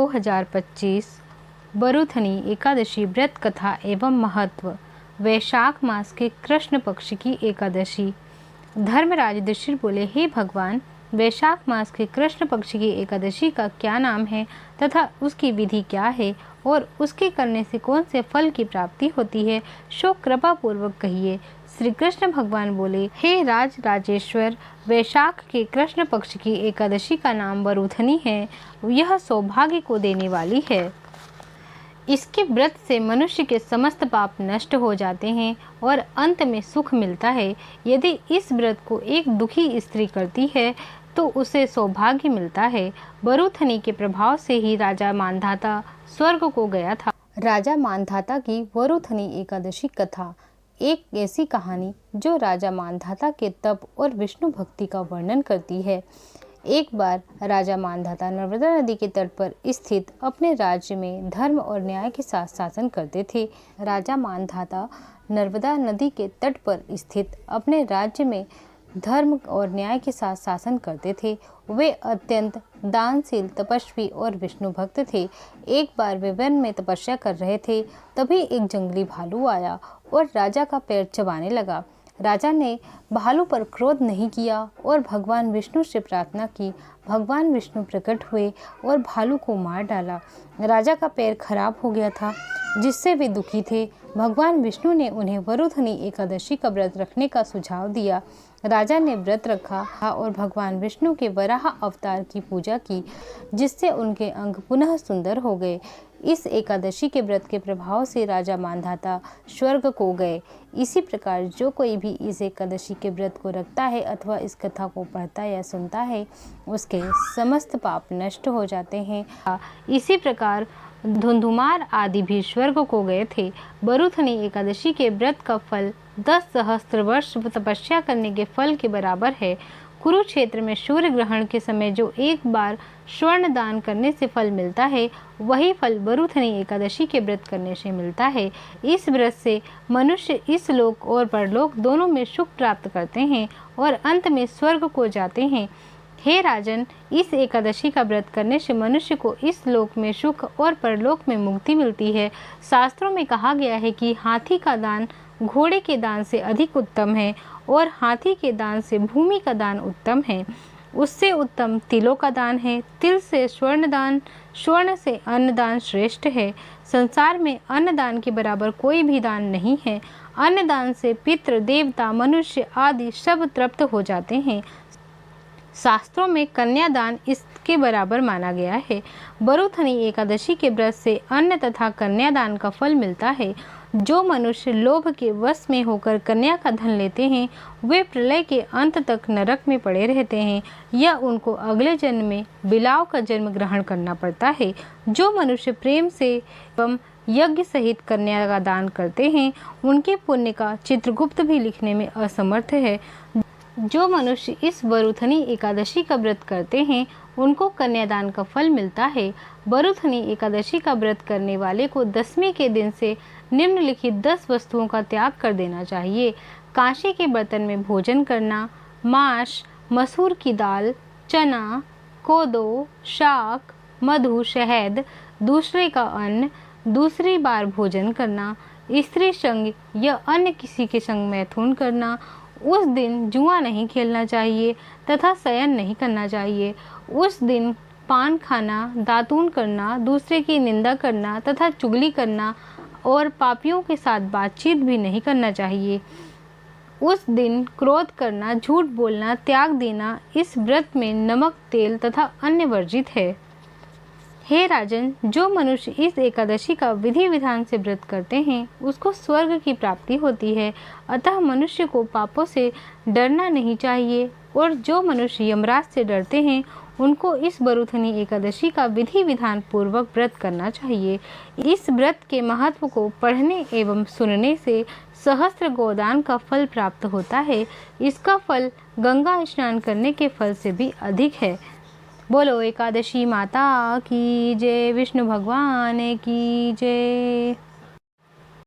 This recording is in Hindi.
2025 बरूथनी एकादशी व्रत कथा एवं महत्व। वैशाख मास के कृष्ण पक्ष की एकादशी। धर्मराज युधिष्ठिर बोले, हे भगवान, वैशाख मास के कृष्ण पक्ष की एकादशी का क्या नाम है तथा उसकी विधि क्या है और उसके करने से कौन से फल की प्राप्ति होती है, सो कृपा पूर्वक कहिए। श्री कृष्ण भगवान बोले, हे राजेश्वर, वैशाख के कृष्ण पक्ष की एकादशी का नाम बरूथनी है। यह सौभाग्य को देने वाली है। इसके व्रत से मनुष्य के समस्त पाप नष्ट हो जाते हैं और अंत में सुख मिलता है। यदि इस व्रत को एक दुखी स्त्री करती है तो उसे सौभाग्य मिलता है। बरूथनी के प्रभाव से ही राजा मांधाता स्वर्ग को गया था। राजा मांधाता की बरूथनी एकादशी कथा। एक ऐसी कहानी जो राजा मांधाता के तप और विष्णु भक्ति का वर्णन करती है। एक बार राजा मांधाता नर्मदा नदी के तट पर स्थित अपने राज्य में धर्म और न्याय के साथ शासन करते थे। राजा मांधाता नर्मदा नदी के तट पर स्थित अपने राज्य में धर्म और न्याय के साथ शासन करते थे। वे अत्यंत दानशील, तपस्वी और विष्णु भक्त थे। एक बार वे वन में तपस्या कर रहे थे, तभी एक जंगली भालू आया और राजा का पैर चबाने लगा। राजा ने भालू पर क्रोध नहीं किया और भगवान विष्णु से प्रार्थना की। भगवान विष्णु प्रकट हुए और भालू को मार डाला। राजा का पैर खराब हो गया था, जिससे वे दुखी थे। भगवान विष्णु ने उन्हें बरूथनी एकादशी का व्रत रखने का सुझाव दिया। राजा ने व्रत रखा और भगवान विष्णु के वराह अवतार की पूजा की, जिससे उनके अंग पुनः सुंदर हो गए। इस एकादशी के व्रत के प्रभाव से राजा मांधाता स्वर्ग को गए। इसी प्रकार जो कोई भी इस एकादशी के व्रत को रखता है अथवा इस कथा को पढ़ता या सुनता है, उसके समस्त पाप नष्ट हो जाते हैं। इसी प्रकार धुंधुमार आदि भी स्वर्ग को गए थे। बरूथनी एकादशी के व्रत का फल 10 सहस्त्र वर्ष तपस्या करने के फल के बराबर है। कुरुक्षेत्र में सूर्य ग्रहण के समय जो एक बार स्वर्ण दान करने से फल मिलता है, वही फल बरूथनी एकादशी के व्रत करने से मिलता है। इस व्रत से मनुष्य इस लोक और परलोक दोनों में सुख प्राप्त करते हैं और अंत में स्वर्ग को जाते हैं। हे राजन, इस एकादशी का व्रत करने से मनुष्य को इस लोक में सुख और परलोक में मुक्ति मिलती है। शास्त्रों में कहा गया है कि हाथी का दान घोड़े के दान से अधिक उत्तम है और हाथी के दान से भूमि का दान उत्तम है। उससे उत्तम तिलों का दान है। तिल से स्वर्ण दान, स्वर्ण से अन्न दान श्रेष्ठ है। संसार में अन्न दान के बराबर कोई भी दान नहीं है। अन्न दान से पितृ, देवता, मनुष्य आदि सब तृप्त हो जाते हैं। शास्त्रों में कन्यादान इसके बराबर माना गया है। बरूथनी एकादशी के व्रत से अन्न तथा कन्यादान का फल मिलता है। जो मनुष्य लोभ के वश में होकर कन्या का धन लेते हैं, वे प्रलय के अंत तक नरक में पड़े रहते हैं या उनको अगले जन्म में बिलाव का जन्म ग्रहण करना पड़ता है। जो मनुष्य प्रेम से एवं यज्ञ सहित कन्या का दान करते हैं, उनके पुण्य का चित्रगुप्त भी लिखने में असमर्थ है। जो मनुष्य इस बरूथनी एकादशी का व्रत करते हैं, उनको कन्यादान का फल मिलता है। बरूथनी एकादशी का व्रत करने वाले को 10वें के दिन से निम्नलिखित 10 वस्तुओं का त्याग कर देना चाहिए। कांसे के बर्तन में भोजन करना, मांस, मसूर की दाल, चना, कोदो, शाक, मधु, शहद, दूसरे का अन्न, दूसरी बार भोजन करना, स्त्री संग या अन्य किसी के संग मैथुन करना। उस दिन जुआ नहीं खेलना चाहिए तथा शयन नहीं करना चाहिए। उस दिन पान खाना, दातून करना, दूसरे की निंदा करना तथा चुगली करना और पापियों के साथ बातचीत भी नहीं करना चाहिए। उस दिन क्रोध करना, झूठ बोलना त्याग देना। इस व्रत में नमक, तेल तथा अन्य वर्जित है। हे राजन, जो मनुष्य इस एकादशी का विधि विधान से व्रत करते हैं, उसको स्वर्ग की प्राप्ति होती है। अतः मनुष्य को पापों से डरना नहीं चाहिए और जो मनुष्य यमराज से डरते हैं, उनको इस बरूथनी एकादशी का विधि विधान पूर्वक व्रत करना चाहिए। इस व्रत के महत्व को पढ़ने एवं सुनने से सहस्त्र गोदान का फल प्राप्त होता है। इसका फल गंगा स्नान करने के फल से भी अधिक है। बोलो एकादशी माता की जय, विष्णु भगवान की जय।